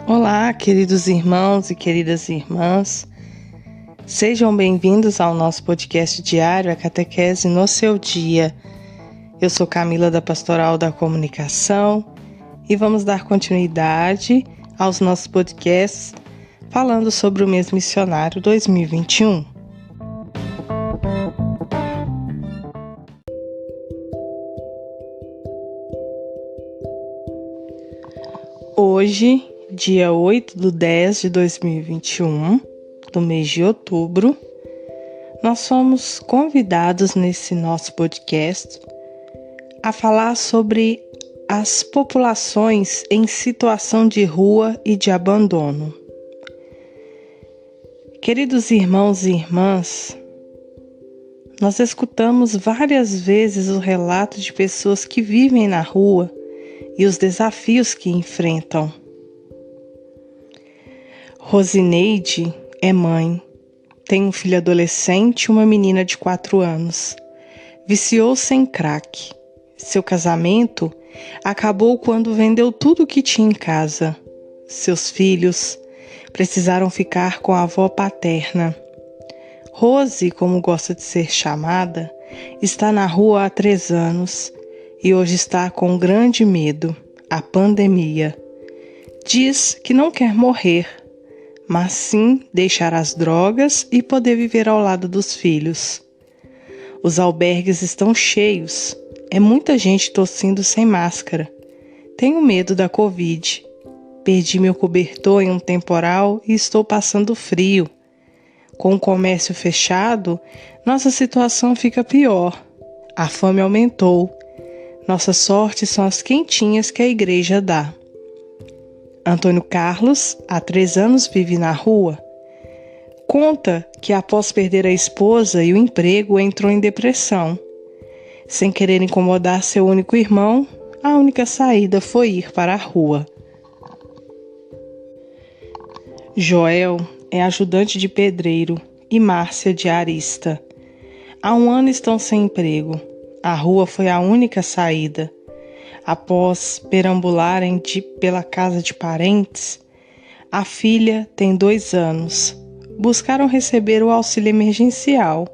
Olá, queridos irmãos e queridas irmãs. Sejam bem-vindos ao nosso podcast diário, a Catequese no seu dia. Eu sou Camila da Pastoral da Comunicação e vamos dar continuidade aos nossos podcasts falando sobre o mês missionário 2021. Hoje, dia 8/10/2021, do mês de outubro, nós fomos convidados nesse nosso podcast a falar sobre as populações em situação de rua e de abandono. Queridos irmãos e irmãs, nós escutamos várias vezes o relato de pessoas que vivem na rua e os desafios que enfrentam. Rosineide é mãe, tem um filho adolescente e uma menina de 4 anos. Viciou-se em crack. Seu casamento acabou quando vendeu tudo o que tinha em casa. Seus filhos precisaram ficar com a avó paterna. Rose, como gosta de ser chamada, está na rua há 3 anos e hoje está com grande medo, a pandemia. Diz que não quer morrer, mas sim deixar as drogas e poder viver ao lado dos filhos. Os albergues estão cheios, é muita gente tossindo sem máscara. Tenho medo da Covid. Perdi meu cobertor em um temporal e estou passando frio. Com o comércio fechado, nossa situação fica pior. A fome aumentou. Nossa sorte são as quentinhas que a igreja dá. Antônio Carlos, há 3 anos, vive na rua. Conta que após perder a esposa e o emprego, entrou em depressão. Sem querer incomodar seu único irmão, a única saída foi ir para a rua. Joel é ajudante de pedreiro e Márcia diarista. Há 1 ano estão sem emprego. A rua foi a única saída. Após perambularem pela casa de parentes, a filha tem 2 anos. Buscaram receber o auxílio emergencial,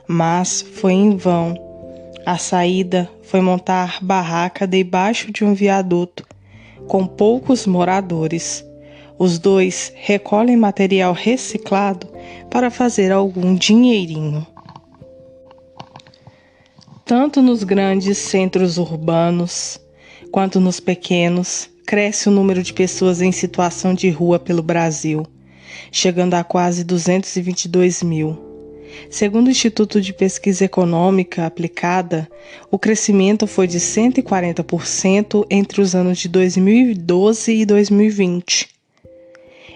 mas foi em vão. A saída foi montar barraca debaixo de um viaduto, com poucos moradores. Os 2 recolhem material reciclado para fazer algum dinheirinho. Tanto nos grandes centros urbanos quanto nos pequenos, cresce o número de pessoas em situação de rua pelo Brasil, chegando a quase 222 mil. Segundo o Instituto de Pesquisa Econômica Aplicada, o crescimento foi de 140% entre os anos de 2012 e 2020.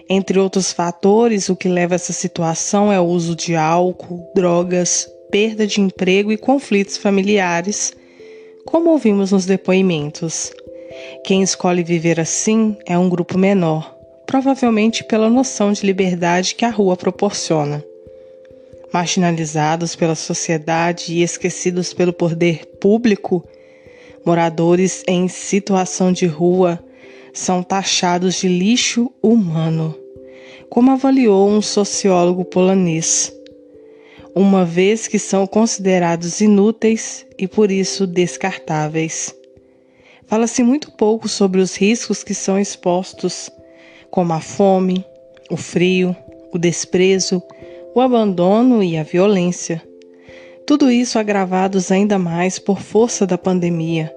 Entre outros fatores, o que leva a essa situação é o uso de álcool, drogas, perda de emprego e conflitos familiares, como ouvimos nos depoimentos. Quem escolhe viver assim é um grupo menor, provavelmente pela noção de liberdade que a rua proporciona. Marginalizados pela sociedade e esquecidos pelo poder público, moradores em situação de rua são taxados de lixo humano, como avaliou um sociólogo polonês, uma vez que são considerados inúteis e por isso descartáveis. Fala-se muito pouco sobre os riscos que são expostos, como a fome, o frio, o desprezo, o abandono e a violência. Tudo isso agravados ainda mais por força da pandemia,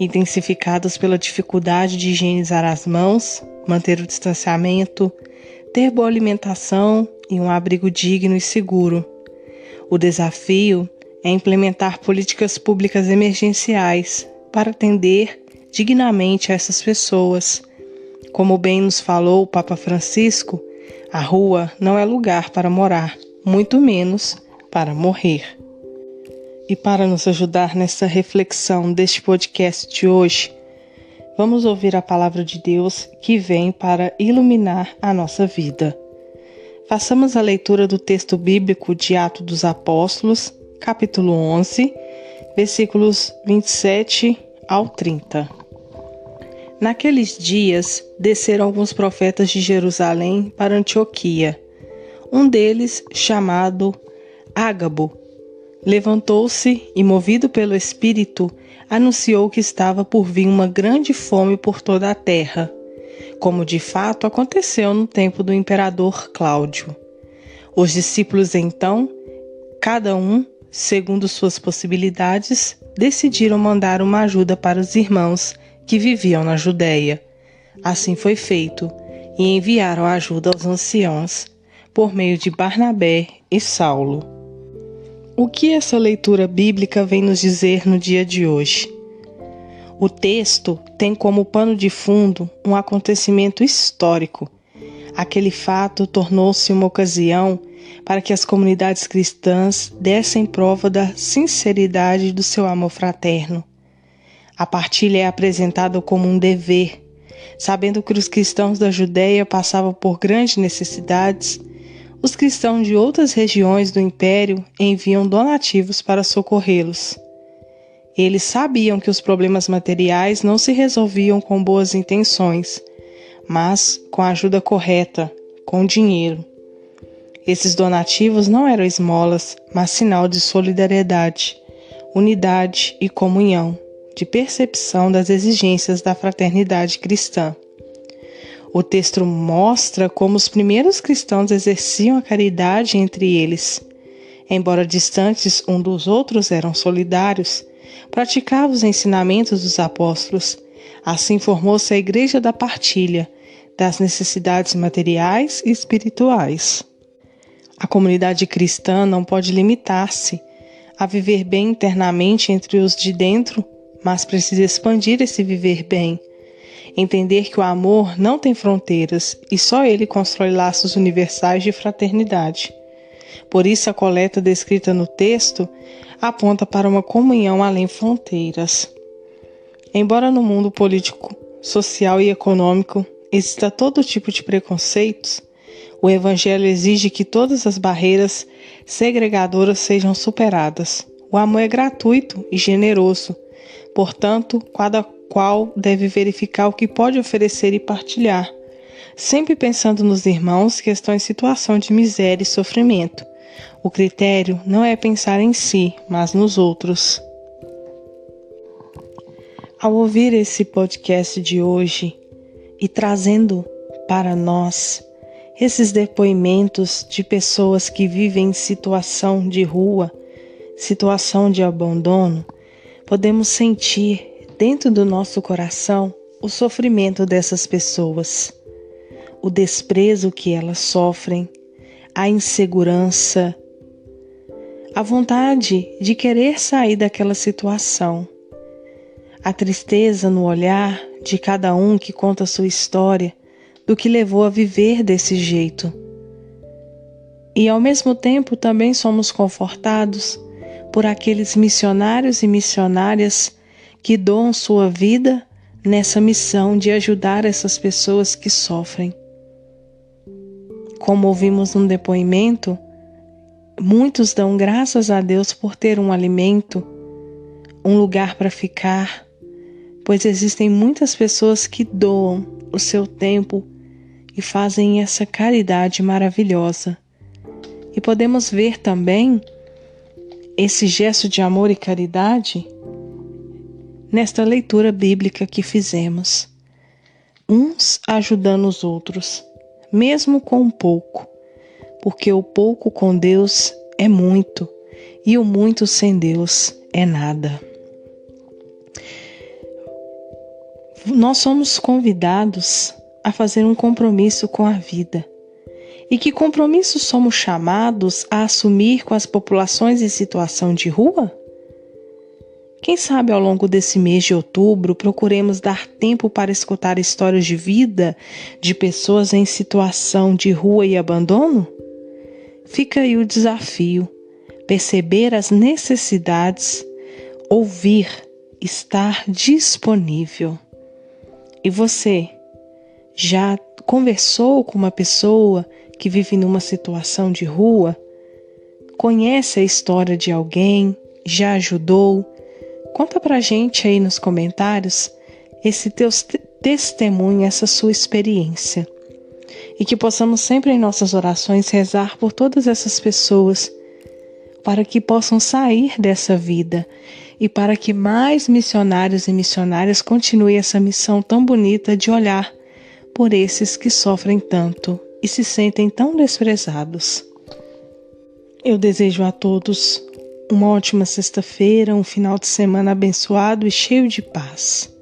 intensificados pela dificuldade de higienizar as mãos, manter o distanciamento, ter boa alimentação e um abrigo digno e seguro. O desafio é implementar políticas públicas emergenciais para atender dignamente a essas pessoas. Como bem nos falou o Papa Francisco, a rua não é lugar para morar, muito menos para morrer. E para nos ajudar nessa reflexão deste podcast de hoje, vamos ouvir a palavra de Deus que vem para iluminar a nossa vida. Façamos a leitura do texto bíblico de Atos dos Apóstolos, capítulo 11, versículos 27 ao 30. Naqueles dias, desceram alguns profetas de Jerusalém para Antioquia. Um deles, chamado Ágabo, levantou-se e, movido pelo Espírito, anunciou que estava por vir uma grande fome por toda a terra, como de fato aconteceu no tempo do imperador Cláudio. Os discípulos, então, cada um, segundo suas possibilidades, decidiram mandar uma ajuda para os irmãos que viviam na Judéia. Assim foi feito, e enviaram ajuda aos anciãos, por meio de Barnabé e Saulo. O que essa leitura bíblica vem nos dizer no dia de hoje? O texto tem como pano de fundo um acontecimento histórico. Aquele fato tornou-se uma ocasião para que as comunidades cristãs dessem prova da sinceridade do seu amor fraterno. A partilha é apresentada como um dever, sabendo que os cristãos da Judéia passavam por grandes necessidades. Os cristãos de outras regiões do império enviam donativos para socorrê-los. Eles sabiam que os problemas materiais não se resolviam com boas intenções, mas com a ajuda correta, com dinheiro. Esses donativos não eram esmolas, mas sinal de solidariedade, unidade e comunhão, de percepção das exigências da fraternidade cristã. O texto mostra como os primeiros cristãos exerciam a caridade entre eles. Embora distantes um dos outros, eram solidários, praticavam os ensinamentos dos apóstolos. Assim formou-se a Igreja da Partilha, das necessidades materiais e espirituais. A comunidade cristã não pode limitar-se a viver bem internamente entre os de dentro, mas precisa expandir esse viver bem. Entender que o amor não tem fronteiras e só ele constrói laços universais de fraternidade. Por isso, a coleta descrita no texto aponta para uma comunhão além fronteiras. Embora no mundo político, social e econômico exista todo tipo de preconceitos, o Evangelho exige que todas as barreiras segregadoras sejam superadas. O amor é gratuito e generoso. Portanto, cada qual deve verificar o que pode oferecer e partilhar, sempre pensando nos irmãos que estão em situação de miséria e sofrimento. O critério não é pensar em si, mas nos outros. Ao ouvir esse podcast de hoje e trazendo para nós esses depoimentos de pessoas que vivem em situação de rua, situação de abandono, podemos sentir dentro do nosso coração o sofrimento dessas pessoas, o desprezo que elas sofrem, a insegurança, a vontade de querer sair daquela situação, a tristeza no olhar de cada um que conta a sua história do que levou a viver desse jeito. E ao mesmo tempo também somos confortados por aqueles missionários e missionárias que doam sua vida nessa missão de ajudar essas pessoas que sofrem. Como ouvimos num depoimento, muitos dão graças a Deus por ter um alimento, um lugar para ficar, pois existem muitas pessoas que doam o seu tempo e fazem essa caridade maravilhosa. E podemos ver também esse gesto de amor e caridade nesta leitura bíblica que fizemos. Uns ajudando os outros, mesmo com pouco, porque o pouco com Deus é muito e o muito sem Deus é nada. Nós somos convidados a fazer um compromisso com a vida. E que compromisso somos chamados a assumir com as populações em situação de rua? Quem sabe ao longo desse mês de outubro procuremos dar tempo para escutar histórias de vida de pessoas em situação de rua e abandono? Fica aí o desafio, perceber as necessidades, ouvir, estar disponível. E você, já conversou com uma pessoa que vive numa situação de rua? Conhece a história de alguém? Já ajudou? Conta pra gente aí nos comentários esse testemunhe essa sua experiência. E que possamos sempre em nossas orações rezar por todas essas pessoas, para que possam sair dessa vida e para que mais missionários e missionárias continuem essa missão tão bonita de olhar por esses que sofrem tanto e se sentem tão desprezados. Eu desejo a todos uma ótima sexta-feira, um final de semana abençoado e cheio de paz.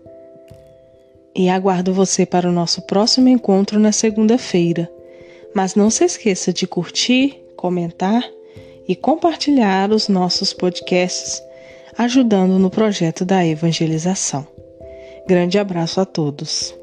E aguardo você para o nosso próximo encontro na segunda-feira. Mas não se esqueça de curtir, comentar e compartilhar os nossos podcasts, ajudando no projeto da evangelização. Grande abraço a todos.